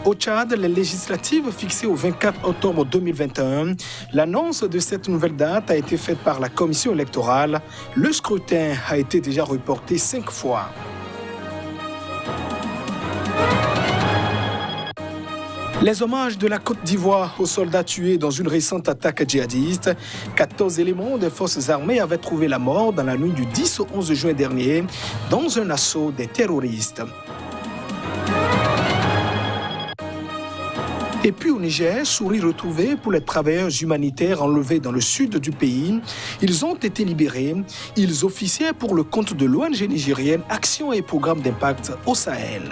Au Tchad, les législatives fixées au 24 octobre 2021, l'annonce de cette nouvelle date a été faite par la commission électorale. Le scrutin a été déjà reporté 5 fois. Les hommages de la Côte d'Ivoire aux soldats tués dans une récente attaque djihadiste. 14 éléments des forces armées avaient trouvé la mort dans la nuit du 10 au 11 juin dernier dans un assaut des terroristes. Et puis au Niger, souris retrouvés pour les travailleurs humanitaires enlevés dans le sud du pays. Ils ont été libérés. Ils officiaient pour le compte de l'ONG nigérienne Action et Programme d'impact au Sahel.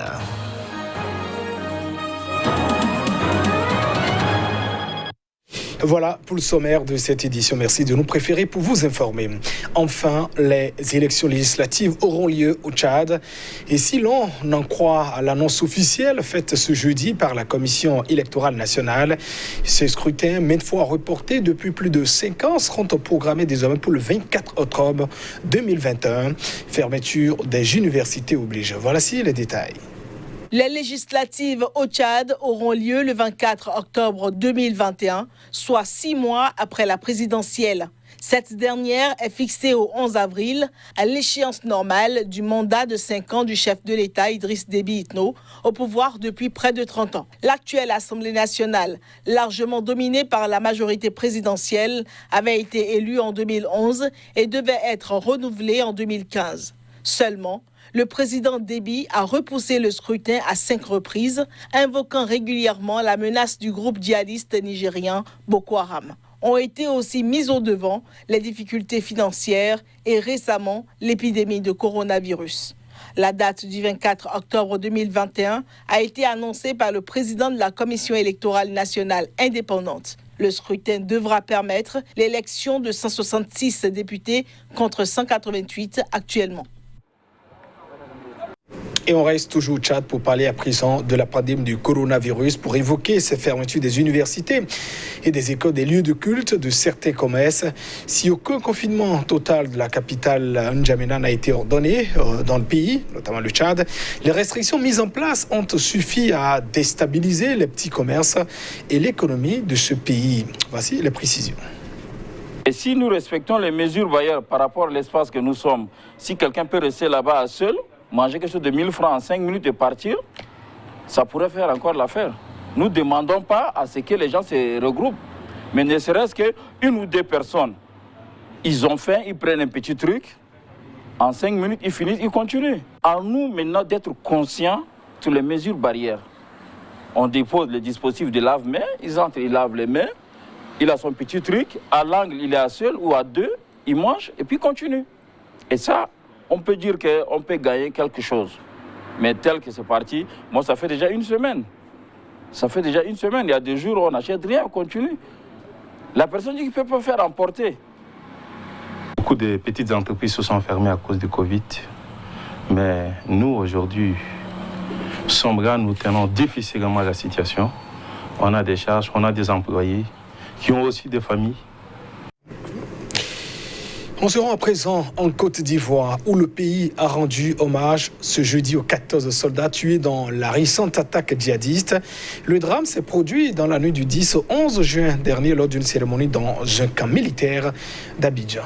Voilà pour le sommaire de cette édition. Merci de nous préférer pour vous informer. Enfin, les élections législatives auront lieu au Tchad. Et si l'on en croit à l'annonce officielle faite ce jeudi par la Commission électorale nationale, ces scrutins, maintes fois reportés depuis plus de 5 ans, seront programmés désormais pour le 24 octobre 2021. Fermeture des universités oblige. Voici les détails. Les législatives au Tchad auront lieu le 24 octobre 2021, soit 6 mois après la présidentielle. Cette dernière est fixée au 11 avril, à l'échéance normale du mandat de 5 ans du chef de l'État Idriss Déby Itno, au pouvoir depuis près de 30 ans. L'actuelle Assemblée nationale, largement dominée par la majorité présidentielle, avait été élue en 2011 et devait être renouvelée en 2015. Seulement, le président Déby a repoussé le scrutin à 5 reprises, invoquant régulièrement la menace du groupe djihadiste nigérien Boko Haram. Ont été aussi mises au devant les difficultés financières et récemment l'épidémie de coronavirus. La date du 24 octobre 2021 a été annoncée par le président de la Commission électorale nationale indépendante. Le scrutin devra permettre l'élection de 166 députés contre 188 actuellement. Et on reste toujours au Tchad pour parler à présent de la pandémie du coronavirus, pour évoquer ces fermetures des universités et des écoles, des lieux de culte, de certains commerces. Si aucun confinement total de la capitale N'Djamena n'a été ordonné dans le pays, notamment le Tchad, les restrictions mises en place ont suffi à déstabiliser les petits commerces et l'économie de ce pays. Voici les précisions. Et si nous respectons les mesures barrières par rapport à l'espace que nous sommes, si quelqu'un peut rester là-bas seul, manger quelque chose de 1000 francs en 5 minutes et partir, ça pourrait faire encore l'affaire. Nous ne demandons pas à ce que les gens se regroupent, mais ne serait-ce qu'une ou deux personnes, ils ont faim, ils prennent un petit truc, en 5 minutes, ils finissent, ils continuent. À nous maintenant d'être conscients de les mesures barrières. On dépose le dispositif de lave-mains, ils entrent, ils lavent les mains, il a son petit truc, à l'angle, il est à seul ou à deux, il mange et puis continue. Et ça, on peut dire qu'on peut gagner quelque chose. Mais tel que c'est parti, moi, ça fait déjà une semaine. Ça fait déjà une semaine. Il y a des jours où on n'achète rien, on continue. La personne dit qu'il ne peut pas faire emporter. Beaucoup de petites entreprises se sont fermées à cause du Covid. Mais nous, aujourd'hui, Sombra, nous tenons difficilement la situation. On a des charges, on a des employés qui ont aussi des familles. On se rend à présent en Côte d'Ivoire, où le pays a rendu hommage ce jeudi aux 14 soldats tués dans la récente attaque djihadiste. Le drame s'est produit dans la nuit du 10 au 11 juin dernier lors d'une cérémonie dans un camp militaire d'Abidjan.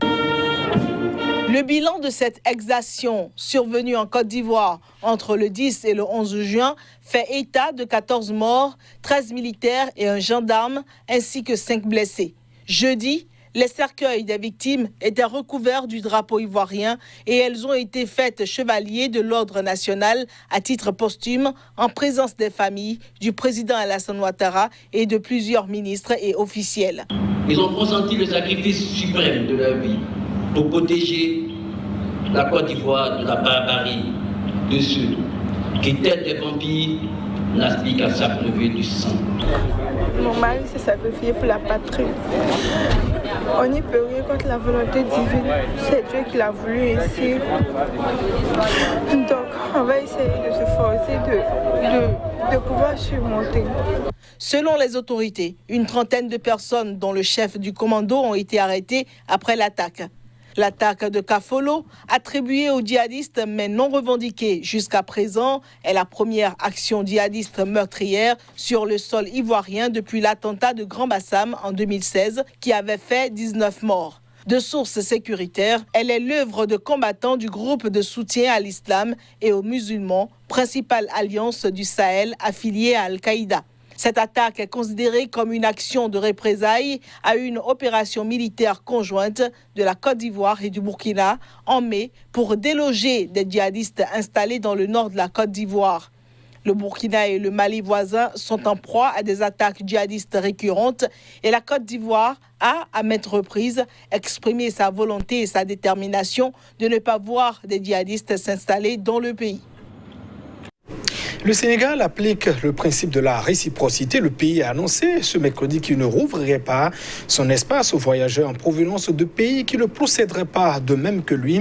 Le bilan de cette exaction survenue en Côte d'Ivoire entre le 10 et le 11 juin fait état de 14 morts, 13 militaires et un gendarme, ainsi que 5 blessés. Jeudi, les cercueils des victimes étaient recouverts du drapeau ivoirien et elles ont été faites chevaliers de l'ordre national à titre posthume en présence des familles, du président Alassane Ouattara et de plusieurs ministres et officiels. Ils ont consenti le sacrifice suprême de leur vie pour protéger la Côte d'Ivoire de la barbarie de ceux qui, tels des vampires, n'aspirent qu'à s'abreuver du sang. Mon mari s'est sacrifié pour la patrie. On n'y peut rien contre la volonté divine. C'est Dieu qui l'a voulu ainsi. Donc, on va essayer de se forcer de pouvoir surmonter. Selon les autorités, une trentaine de personnes, dont le chef du commando, ont été arrêtées après l'attaque. L'attaque de Kafolo, attribuée aux djihadistes mais non revendiquée jusqu'à présent, est la première action djihadiste meurtrière sur le sol ivoirien depuis l'attentat de Grand Bassam en 2016 qui avait fait 19 morts. De sources sécuritaires, elle est l'œuvre de combattants du groupe de soutien à l'islam et aux musulmans, principale alliance du Sahel affiliée à Al-Qaïda. Cette attaque est considérée comme une action de représailles à une opération militaire conjointe de la Côte d'Ivoire et du Burkina en mai pour déloger des djihadistes installés dans le nord de la Côte d'Ivoire. Le Burkina et le Mali voisins sont en proie à des attaques djihadistes récurrentes et la Côte d'Ivoire a, à maintes reprises, exprimé sa volonté et sa détermination de ne pas voir des djihadistes s'installer dans le pays. Le Sénégal applique le principe de la réciprocité. Le pays a annoncé ce mercredi qu'il ne rouvrirait pas son espace aux voyageurs en provenance de pays qui ne procéderaient pas de même que lui.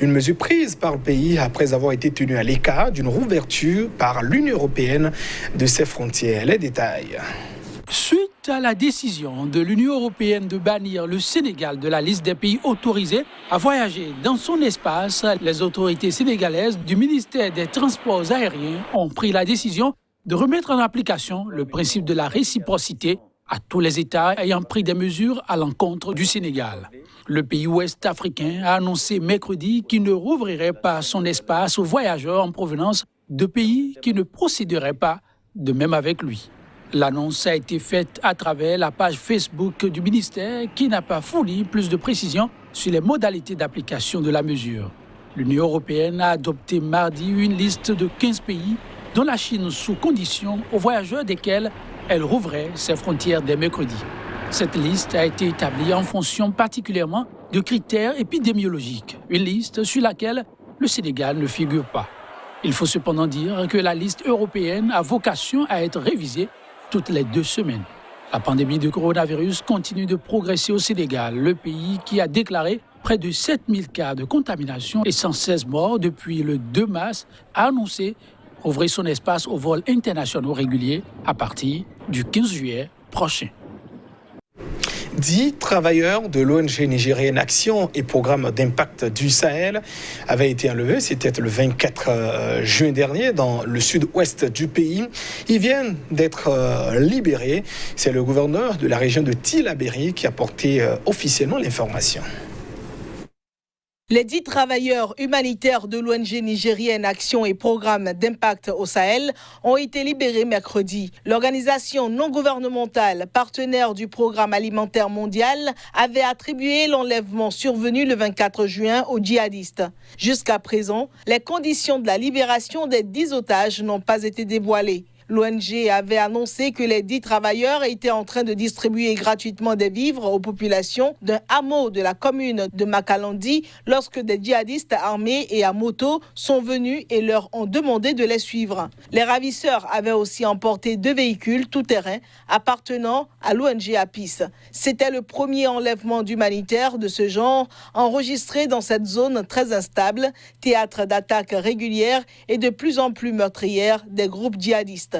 Une mesure prise par le pays après avoir été tenu à l'écart d'une rouverture par l'Union européenne de ses frontières. Les détails. Suite à la décision de l'Union européenne de bannir le Sénégal de la liste des pays autorisés à voyager dans son espace, les autorités sénégalaises du ministère des Transports aériens ont pris la décision de remettre en application le principe de la réciprocité à tous les États ayant pris des mesures à l'encontre du Sénégal. Le pays ouest africain a annoncé mercredi qu'il ne rouvrirait pas son espace aux voyageurs en provenance de pays qui ne procéderaient pas de même avec lui. L'annonce a été faite à travers la page Facebook du ministère qui n'a pas fourni plus de précisions sur les modalités d'application de la mesure. L'Union européenne a adopté mardi une liste de 15 pays, dont la Chine sous condition, aux voyageurs desquels elle rouvrait ses frontières dès mercredi. Cette liste a été établie en fonction particulièrement de critères épidémiologiques, une liste sur laquelle le Sénégal ne figure pas. Il faut cependant dire que la liste européenne a vocation à être révisée toutes les 2 semaines. La pandémie de coronavirus continue de progresser au Sénégal, le pays qui a déclaré près de 7000 cas de contamination et 116 morts depuis le 2 mars, a annoncé ouvrir son espace aux vols internationaux réguliers à partir du 15 juillet prochain. 10 travailleurs de l'ONG nigérienne Action et Programme d'impact du Sahel avaient été enlevés. C'était le 24 juin dernier dans le sud-ouest du pays. Ils viennent d'être libérés. C'est le gouverneur de la région de Tillabéri qui a porté officiellement l'information. Les 10 travailleurs humanitaires de l'ONG nigérienne Action et Programme d'impact au Sahel ont été libérés mercredi. L'organisation non gouvernementale, partenaire du Programme alimentaire mondial, avait attribué l'enlèvement survenu le 24 juin aux djihadistes. Jusqu'à présent, les conditions de la libération des 10 otages n'ont pas été dévoilées. L'ONG avait annoncé que les 10 travailleurs étaient en train de distribuer gratuitement des vivres aux populations d'un hameau de la commune de Makalandi lorsque des djihadistes armés et à moto sont venus et leur ont demandé de les suivre. Les ravisseurs avaient aussi emporté 2 véhicules tout-terrain appartenant à l'ONG APIS. C'était le premier enlèvement d'humanitaires de ce genre enregistré dans cette zone très instable, théâtre d'attaques régulières et de plus en plus meurtrières des groupes djihadistes.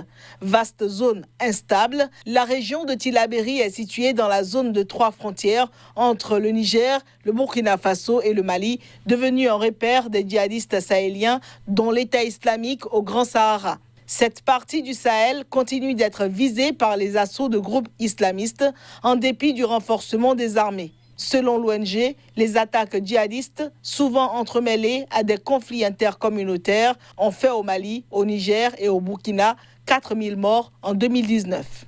Vaste zone instable, la région de Tillabéri est située dans la zone de 3 frontières entre le Niger, le Burkina Faso et le Mali, devenue un repère des djihadistes sahéliens dont l'État islamique au Grand Sahara. Cette partie du Sahel continue d'être visée par les assauts de groupes islamistes en dépit du renforcement des armées. Selon l'ONG, les attaques djihadistes, souvent entremêlées à des conflits intercommunautaires, ont fait au Mali, au Niger et au Burkina 4000 morts en 2019.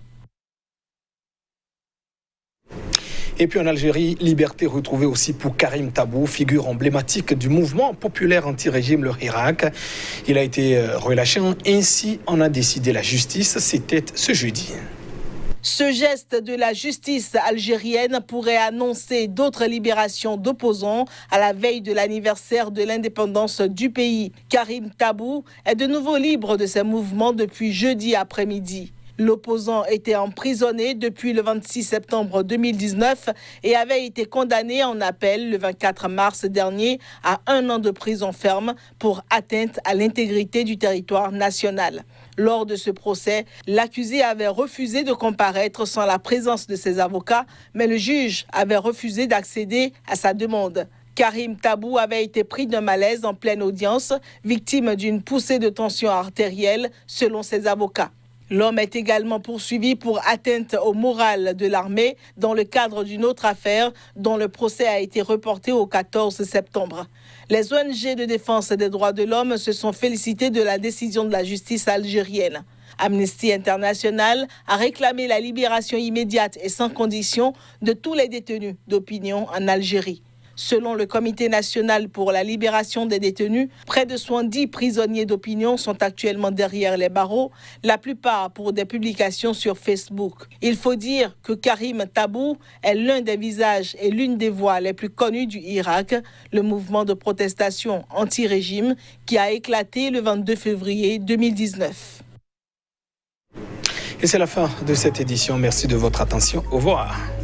Et puis en Algérie, liberté retrouvée aussi pour Karim Tabou, figure emblématique du mouvement populaire anti-régime, le Hirak. Il a été relâché, ainsi en a décidé la justice, c'était ce jeudi. Ce geste de la justice algérienne pourrait annoncer d'autres libérations d'opposants à la veille de l'anniversaire de l'indépendance du pays. Karim Tabou est de nouveau libre de ses mouvements depuis jeudi après-midi. L'opposant était emprisonné depuis le 26 septembre 2019 et avait été condamné en appel le 24 mars dernier à 1 an de prison ferme pour atteinte à l'intégrité du territoire national. Lors de ce procès, l'accusé avait refusé de comparaître sans la présence de ses avocats, mais le juge avait refusé d'accéder à sa demande. Karim Tabou avait été pris d'un malaise en pleine audience, victime d'une poussée de tension artérielle, selon ses avocats. L'homme est également poursuivi pour atteinte au moral de l'armée dans le cadre d'une autre affaire dont le procès a été reporté au 14 septembre. Les ONG de défense des droits de l'homme se sont félicitées de la décision de la justice algérienne. Amnesty International a réclamé la libération immédiate et sans condition de tous les détenus d'opinion en Algérie. Selon le Comité national pour la libération des détenus, près de 70 prisonniers d'opinion sont actuellement derrière les barreaux, la plupart pour des publications sur Facebook. Il faut dire que Karim Tabou est l'un des visages et l'une des voix les plus connues du Irak, le mouvement de protestation anti-régime qui a éclaté le 22 février 2019. Et c'est la fin de cette édition. Merci de votre attention. Au revoir.